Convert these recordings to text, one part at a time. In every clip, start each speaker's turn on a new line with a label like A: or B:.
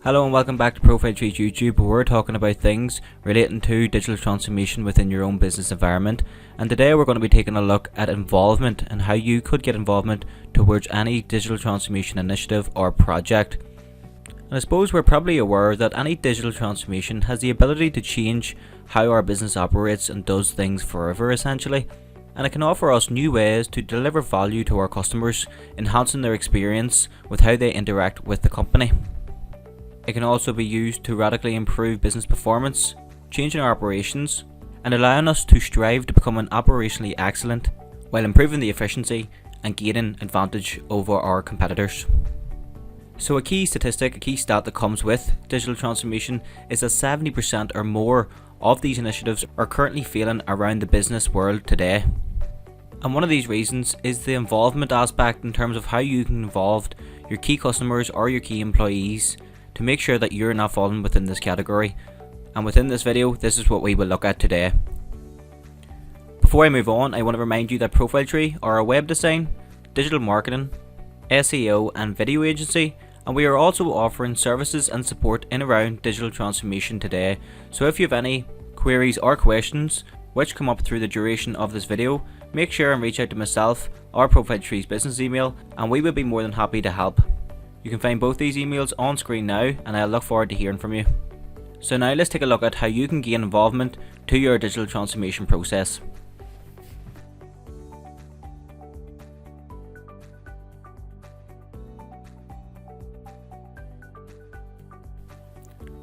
A: Hello and welcome back to ProfileTree's YouTube, where we're talking about things relating to digital transformation within your own business environment. And today we're going to be taking a look at involvement and how you could get involvement towards any digital transformation initiative or project. And I suppose we're probably aware that any digital transformation has the ability to change how our business operates and does things forever essentially. And it can offer us new ways to deliver value to our customers, enhancing their experience with how they interact with the company. It can also be used to radically improve business performance, changing our operations, and allowing us to strive to become operationally excellent while improving the efficiency and gaining advantage over our competitors. So a key statistic, a key stat that comes with digital transformation is that 70% or more of these initiatives are currently failing around the business world today. And one of these reasons is the involvement aspect in terms of how you can involve your key customers or your key employees to make sure that you're not falling within this category. And within this video, this is what we will look at today. Before I move on, I want to remind you that ProfileTree are a web design, digital marketing, SEO and video agency, and we are also offering services and support in around digital transformation today. So if you have any queries or questions which come up through the duration of this video, make sure and reach out to myself or ProfileTree's business email, and we will be more than happy to help. You can find both these emails on screen now, and I look forward to hearing from you. So now let's take a look at how you can gain involvement to your digital transformation process.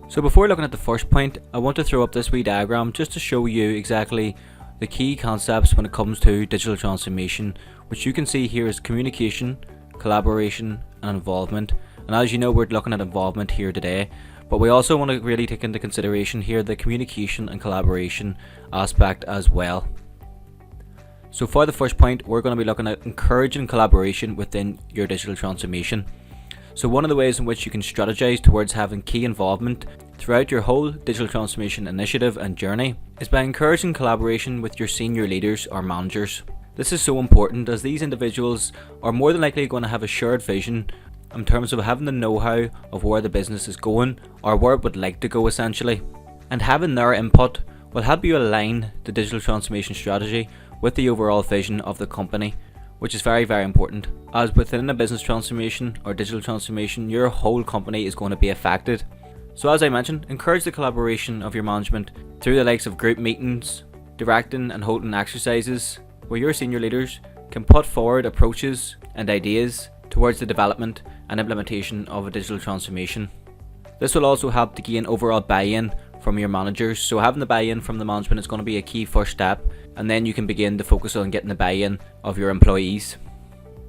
A: So before looking at the first point, I want to throw up this wee diagram just to show you exactly the key concepts when it comes to digital transformation, which you can see here is communication, collaboration and involvement. And as you know, we're looking at involvement here today, but we also want to really take into consideration here the communication and collaboration aspect as well. So for the first point, we're going to be looking at encouraging collaboration within your digital transformation. So one of the ways in which you can strategize towards having key involvement throughout your whole digital transformation initiative and journey is by encouraging collaboration with your senior leaders or managers. This is so important as these individuals are more than likely going to have a shared vision in terms of having the know-how of where the business is going or where it would like to go essentially. And having their input will help you align the digital transformation strategy with the overall vision of the company, which is very, very important. As within a business transformation or digital transformation, your whole company is going to be affected. So as I mentioned, encourage the collaboration of your management through the likes of group meetings, directing and holding exercises, where your senior leaders can put forward approaches and ideas towards the development and implementation of a digital transformation. This will also help to gain overall buy-in from your managers. So having the buy-in from the management is going to be a key first step, and then you can begin to focus on getting the buy-in of your employees.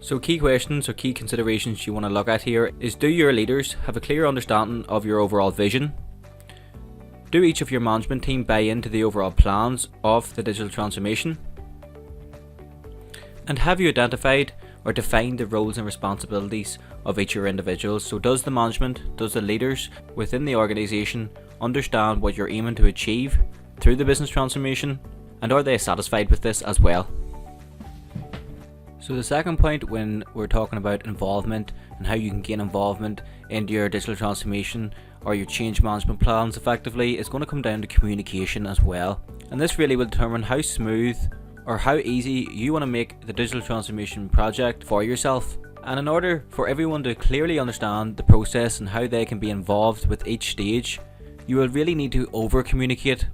A: So key questions or key considerations you want to look at here is, do your leaders have a clear understanding of your overall vision? Do each of your management team buy into the overall plans of the digital transformation? And have you identified or defined the roles and responsibilities of each of your individuals? So does the management, does the leaders within the organisation understand what you're aiming to achieve through the business transformation, and are they satisfied with this as well? So the second point when we're talking about involvement and how you can gain involvement into your digital transformation or your change management plans effectively is going to come down to communication as well. And this really will determine how smooth or how easy you want to make the digital transformation project for yourself. And in order for everyone to clearly understand the process and how they can be involved with each stage, you will really need to over communicate.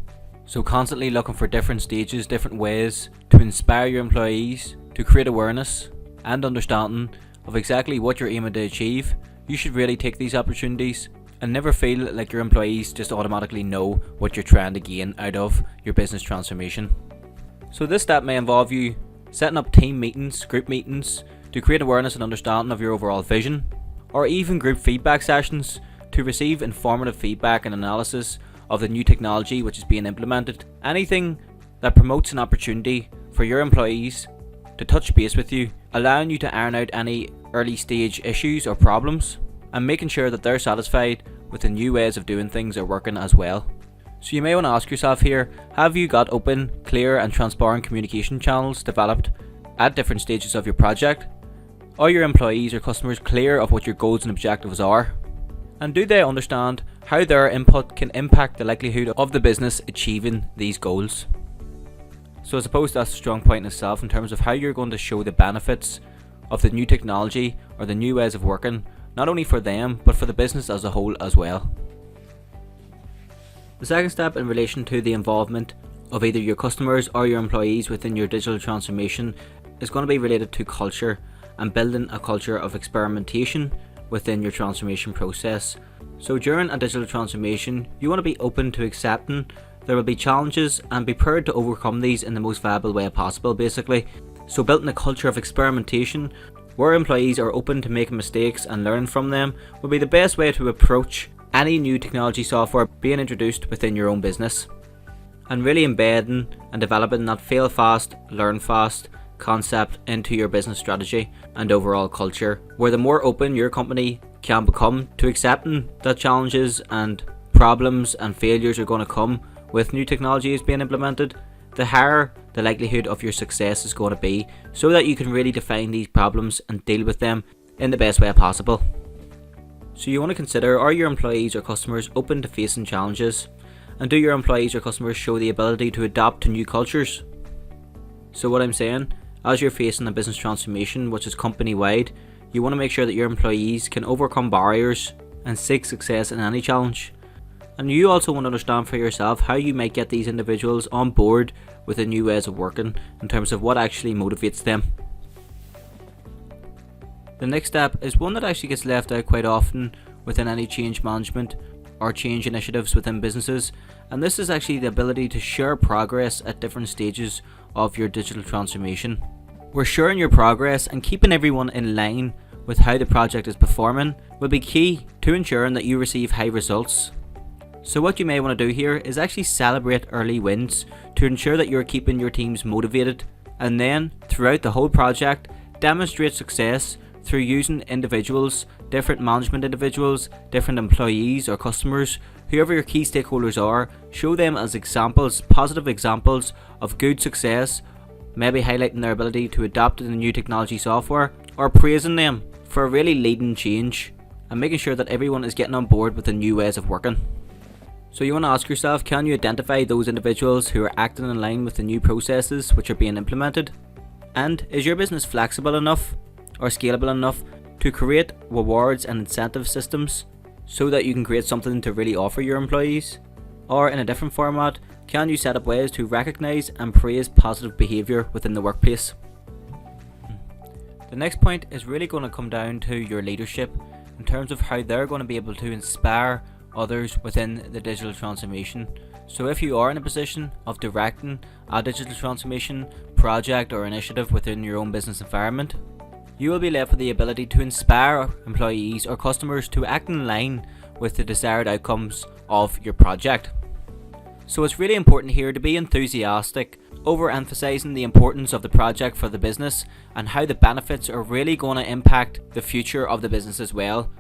A: So constantly looking for different stages, different ways to inspire your employees to create awareness and understanding of exactly what you're aiming to achieve. You should really take these opportunities and never feel like your employees just automatically know what you're trying to gain out of your business transformation. So this step may involve you setting up team meetings, group meetings to create awareness and understanding of your overall vision, or even group feedback sessions to receive informative feedback and analysis of the new technology which is being implemented. Anything that promotes an opportunity for your employees to touch base with you, allowing you to iron out any early stage issues or problems, and making sure that they're satisfied with the new ways of doing things are working as well. So you may want to ask yourself here, have you got open, clear and transparent communication channels developed at different stages of your project? Are your employees or customers clear of what your goals and objectives are? And do they understand how their input can impact the likelihood of the business achieving these goals? So I suppose that's a strong point in itself in terms of how you're going to show the benefits of the new technology or the new ways of working, not only for them but for the business as a whole as well. The second step in relation to the involvement of either your customers or your employees within your digital transformation is going to be related to culture and building a culture of experimentation within your transformation process. So during a digital transformation, you want to be open to accepting there will be challenges and be prepared to overcome these in the most viable way possible, basically. So building a culture of experimentation where employees are open to making mistakes and learn from them will be the best way to approach any new technology software being introduced within your own business. And really embedding and developing that fail fast, learn fast concept into your business strategy and overall culture, where the more open your company can become to accepting that challenges and problems and failures are going to come with new technologies being implemented, the higher the likelihood of your success is going to be, so that you can really define these problems and deal with them in the best way possible. So you want to consider, are your employees or customers open to facing challenges? And do your employees or customers show the ability to adapt to new cultures? So what I'm saying, as you're facing a business transformation which is company wide, you want to make sure that your employees can overcome barriers and seek success in any challenge. And you also want to understand for yourself how you might get these individuals on board with the new ways of working in terms of what actually motivates them. The next step is one that actually gets left out quite often within any change management or change initiatives within businesses, and this is actually the ability to share progress at different stages of your digital transformation. Where sharing your progress and keeping everyone in line with how the project is performing will be key to ensuring that you receive high results. So what you may want to do here is actually celebrate early wins to ensure that you're keeping your teams motivated, and then throughout the whole project demonstrate success through using individuals, different management individuals, different employees or customers, whoever your key stakeholders are, show them as examples, positive examples of good success, maybe highlighting their ability to adapt to the new technology software, or praising them for really leading change and making sure that everyone is getting on board with the new ways of working. So you want to ask yourself, can you identify those individuals who are acting in line with the new processes which are being implemented? And is your business flexible enough or scalable enough to create rewards and incentive systems so that you can create something to really offer your employees? Or in a different format, can you set up ways to recognise and praise positive behaviour within the workplace? The next point is really going to come down to your leadership in terms of how they're going to be able to inspire others within the digital transformation. So if you are in a position of directing a digital transformation project or initiative within your own business environment, you will be left with the ability to inspire employees or customers to act in line with the desired outcomes of your project. So it's really important here to be enthusiastic, overemphasizing the importance of the project for the business and how the benefits are really going to impact the future of the business as well.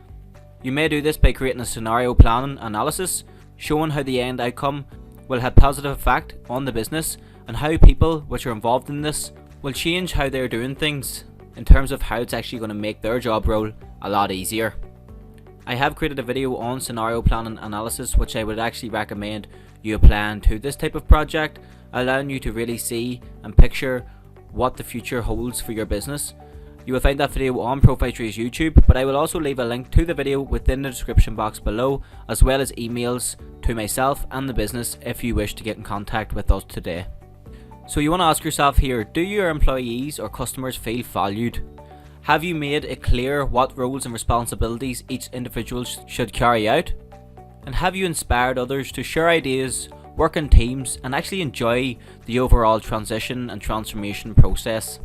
A: You may do this by creating a scenario planning analysis, showing how the end outcome will have positive effect on the business and how people which are involved in this will change how they're doing things in terms of how it's actually going to make their job role a lot easier. I have created a video on scenario planning analysis which I would actually recommend you apply to this type of project, allowing you to really see and picture what the future holds for your business. You will find that video on ProfileTree's YouTube, but I will also leave a link to the video within the description box below, as well as emails to myself and the business if you wish to get in contact with us today. So you want to ask yourself here, do your employees or customers feel valued? Have you made it clear what roles and responsibilities each individual should carry out? And have you inspired others to share ideas, work in teams, and actually enjoy the overall transition and transformation process?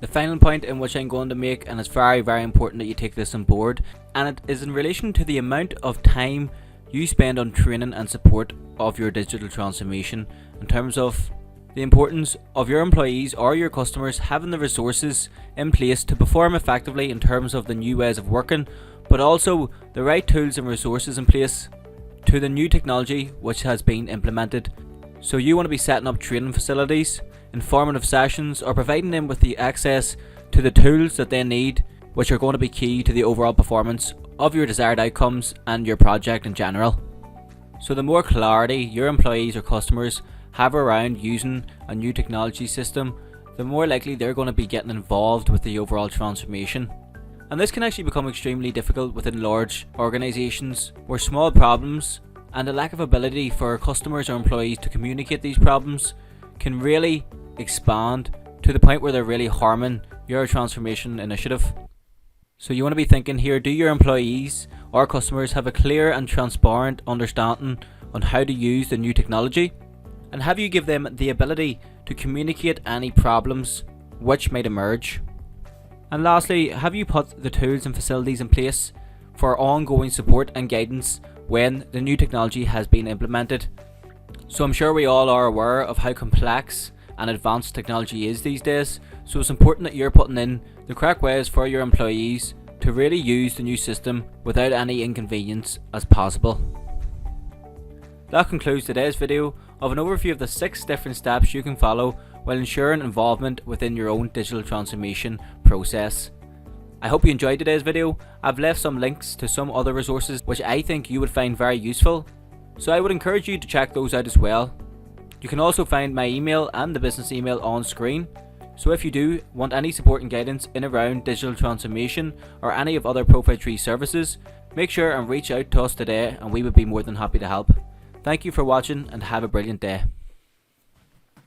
A: The final point in which I'm going to make, and it's very important that you take this on board, and it is in relation to the amount of time you spend on training and support of your digital transformation, in terms of the importance of your employees or your customers having the resources in place to perform effectively in terms of the new ways of working, but also the right tools and resources in place to the new technology which has been implemented. So you want to be setting up training facilities, informative sessions, or providing them with the access to the tools that they need which are going to be key to the overall performance of your desired outcomes and your project in general. So the more clarity your employees or customers have around using a new technology system, the more likely they're going to be getting involved with the overall transformation. And this can actually become extremely difficult within large organisations, where small problems and a lack of ability for customers or employees to communicate these problems can really expand to the point where they're really harming your transformation initiative. So you want to be thinking here, do your employees or customers have a clear and transparent understanding on how to use the new technology? And have you give them the ability to communicate any problems which might emerge? And lastly, have you put the tools and facilities in place for ongoing support and guidance when the new technology has been implemented? So I'm sure we all are aware of how complex and advanced technology is these days, so it's important that you're putting in the correct ways for your employees to really use the new system without any inconvenience as possible. That concludes today's video of an overview of the 6 different steps you can follow while ensuring involvement within your own digital transformation process. I hope you enjoyed today's video. I've left some links to some other resources which I think you would find very useful, so I would encourage you to check those out as well. You can also find my email and the business email on screen, so if you do want any support and guidance in around digital transformation or any of other ProfileTree services, make sure and reach out to us today and we would be more than happy to help. Thank you for watching and have a brilliant day.